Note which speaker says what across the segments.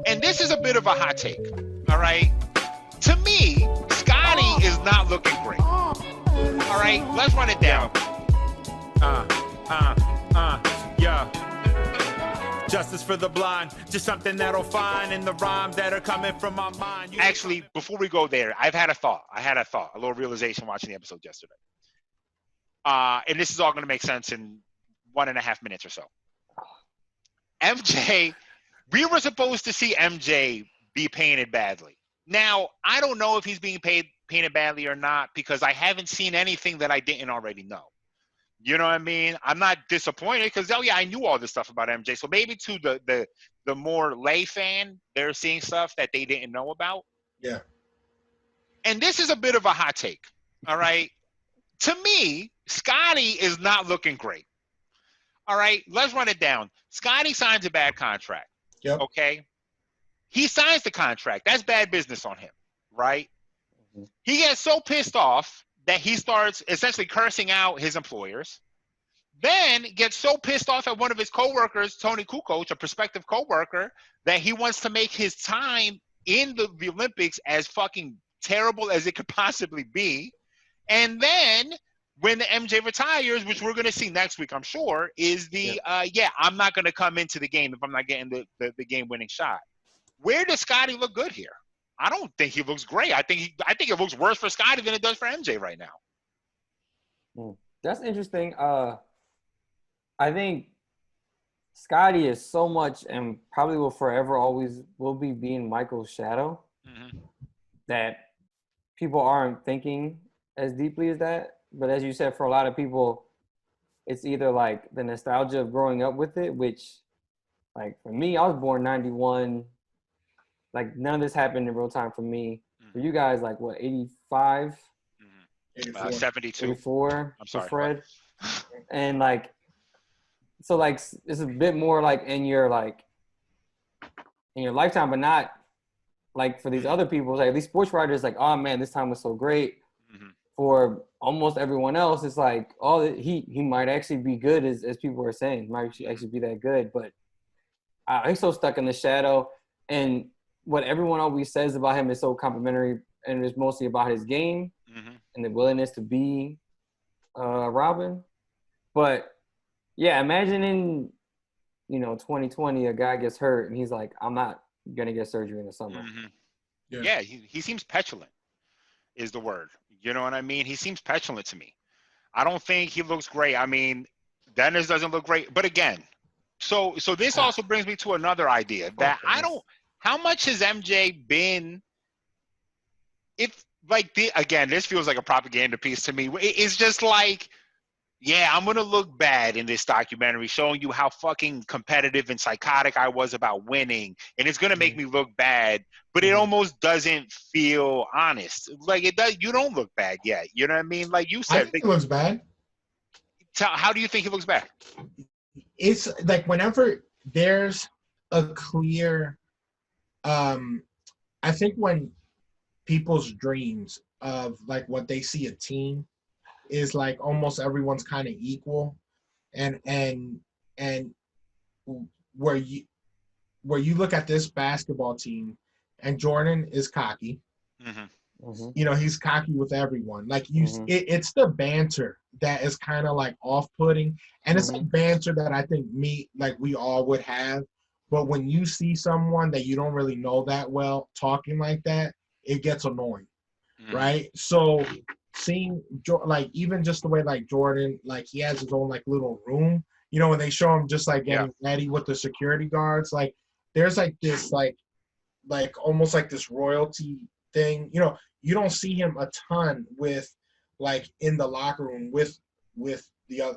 Speaker 1: And this is a bit of a hot take, all right? To me, Scottie is not looking great. All right, let's run it down.
Speaker 2: Yeah. Justice for the blind, just something that'll find in the rhymes that are coming from my mind.
Speaker 1: Actually, before we go there, I had a thought, a little realization watching the episode yesterday. And this is all going to make sense in 1.5 minutes or so. MJ, we were supposed to see MJ be painted badly. Now, I don't know if he's being painted badly or not because I haven't seen anything that I didn't already know. You know what I mean? I'm not disappointed because, I knew all this stuff about MJ. So maybe to the more lay fan, they're seeing stuff that they didn't know about.
Speaker 3: Yeah.
Speaker 1: And this is a bit of a hot take, all right? To me, Scottie is not looking great. All right, let's run it down. Scottie signs a bad contract.
Speaker 3: Yep.
Speaker 1: Okay? He signs the contract. That's bad business on him, right? Mm-hmm. He gets so pissed off that he starts essentially cursing out his employers, then gets so pissed off at one of his coworkers, Tony Kukoc, a prospective coworker, that he wants to make his time in the Olympics as fucking terrible as it could possibly be. And then when the MJ retires, which we're going to see next week, I'm sure, is I'm not going to come into the game if I'm not getting the game-winning shot. Where does Scottie look good here? I don't think he looks great. I think it looks worse for Scottie than it does for MJ right now.
Speaker 4: That's interesting. I think Scottie is so much and probably will forever always will be being Michael's shadow that people aren't thinking as deeply as that. But as you said, for a lot of people, it's either like the nostalgia of growing up with it, which like for me, I was born 91. Like none of this happened in real time for me. For you guys, like what, 85?
Speaker 1: 72.
Speaker 4: 84
Speaker 1: I'm sorry,
Speaker 4: for Fred. And like, so like it's a bit more like in your lifetime, but not like for these other people. Like these sports writers, like, oh man, this time was so great. For almost everyone else, it's like, oh, he might actually be good as people are saying. He might actually be that good, but he's so stuck in the shadow. And what everyone always says about him is so complimentary, and it's mostly about his game and the willingness to be Robin. But yeah, imagine in 2020 a guy gets hurt and he's like, I'm not gonna get surgery in the summer.
Speaker 1: Yeah, he seems petulant is the word. You know what I mean? He seems petulant to me. I don't think he looks great. I mean, Dennis doesn't look great. But again, so this also brings me to another idea that how much has MJ been, again, this feels like a propaganda piece to me. It's just like, yeah, I'm going to look bad in this documentary showing you how fucking competitive and psychotic I was about winning. And it's going to make me look bad, but it almost doesn't feel honest. Like it does. You don't look bad yet. You know what I mean? Like you said.
Speaker 3: I think he looks bad.
Speaker 1: How do you think he looks bad?
Speaker 3: It's like whenever there's a clear, I think when people's dreams of like what they see a team is like almost everyone's kind of equal, and where you look at this basketball team and Jordan is cocky. He's cocky with everyone. Like it's the banter that is kind of like off-putting, and it's like banter that I think we all would have. But when you see someone that you don't really know that well talking like that, it gets annoying, right? So seeing like even just the way like Jordan, like he has his own like little room, when they show him just like getting ready with the security guards, like there's like this like almost like this royalty thing. You don't see him a ton with like in the locker room with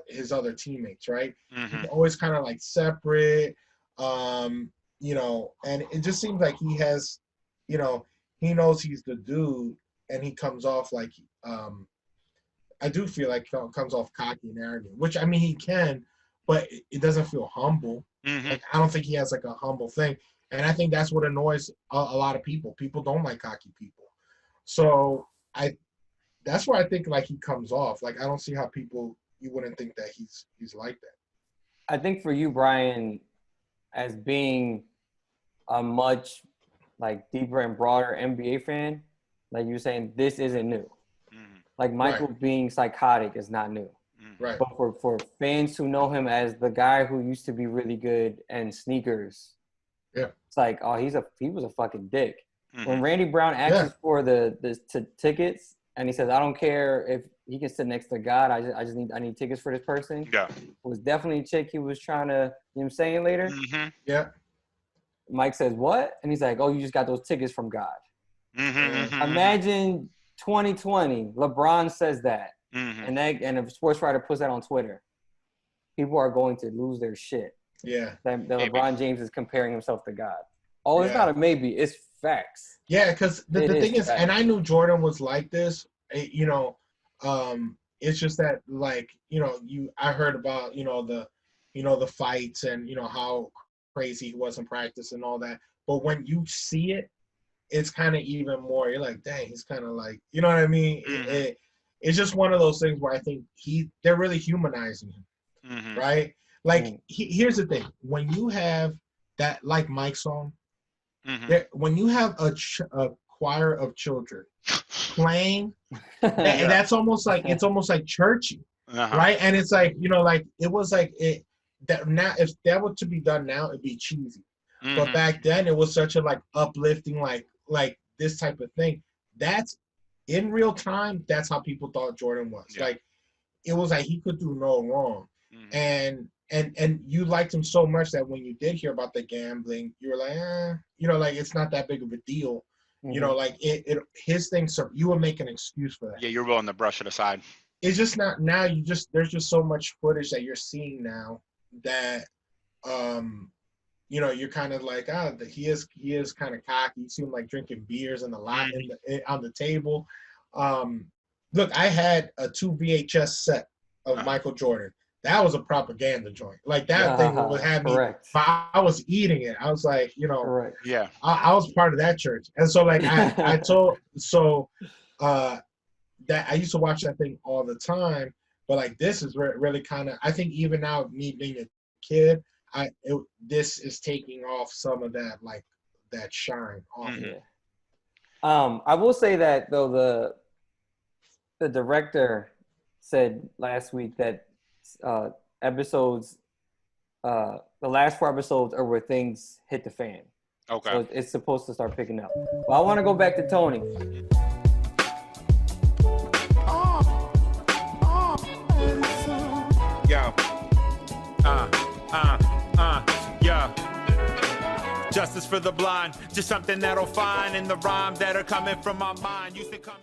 Speaker 3: his other teammates, right? He's always kind of like separate. And it just seems like he has, he knows he's the dude, and he comes off like, I do feel like he comes off cocky and arrogant, which I mean he can, but it doesn't feel humble. Like, I don't think he has like a humble thing, and I think that's what annoys a lot of people. People don't like cocky people, so that's where I think like he comes off. Like I don't see how you wouldn't think that he's like that.
Speaker 4: I think for you, Brian, as being a much like deeper and broader NBA fan, like you're saying, this isn't new. Like Michael being psychotic is not new.
Speaker 3: Right.
Speaker 4: But for fans who know him as the guy who used to be really good and sneakers, it's like, oh, he was a fucking dick. When Randy Brown asks for the tickets and he says, I don't care if he can sit next to God, I need tickets for this person.
Speaker 1: Yeah.
Speaker 4: It was definitely a chick he was trying to, you know what I'm saying, later.
Speaker 3: Yeah.
Speaker 4: Mike says, what? And he's like, oh, you just got those tickets from God. Imagine 2020, LeBron says that. And if a sports writer puts that on Twitter, people are going to lose their shit.
Speaker 3: Yeah.
Speaker 4: That LeBron James is comparing himself to God. Oh, it's not a maybe. It's facts.
Speaker 3: Yeah, because the thing is, and I knew Jordan was like this, you know, it's just that, like, you know, I heard about, the fights and, how crazy he was in practice and all that. But when you see it, it's kind of even more, you're like, dang, he's kind of like, you know what I mean? It's just one of those things where I think they're really humanizing him, right? Like, here's the thing. When you have that, like Mike's song, when you have a choir of children playing, and that's almost like, it's almost like churchy, right? And it's like, like, it was like, that now, if that were to be done now, it'd be cheesy. But back then, it was such a, like, uplifting, like this type of thing. That's, in real time, that's how people thought Jordan was. Like, it was like he could do no wrong. And you liked him so much that when you did hear about the gambling, you were like, like, it's not that big of a deal. Like, his thing, so you would make an excuse for that.
Speaker 1: Yeah, you're willing to brush it aside.
Speaker 3: It's just not now. There's just so much footage that you're seeing now that, you're kind of like, he is kind of cocky. You see him, like, drinking beers in the lot on the table. Look, I had a 2 VHS set of Michael Jordan. That was a propaganda joint. Like, that thing would have me. I was eating it. I was like, I was part of that church. And so, like, I told, that I used to watch that thing all the time. But, like, this is really kind of, I think even now, me being a kid, this is taking off some of that, like, that shine off it.
Speaker 4: I will say that, though, the director said last week that episodes, the last 4 episodes are where things hit the fan.
Speaker 1: Okay.
Speaker 4: So it's supposed to start picking up. Well, I want to go back to Tony.
Speaker 2: Justice for the blind, just something that'll find in the rhyme that are coming from my mind. Used to come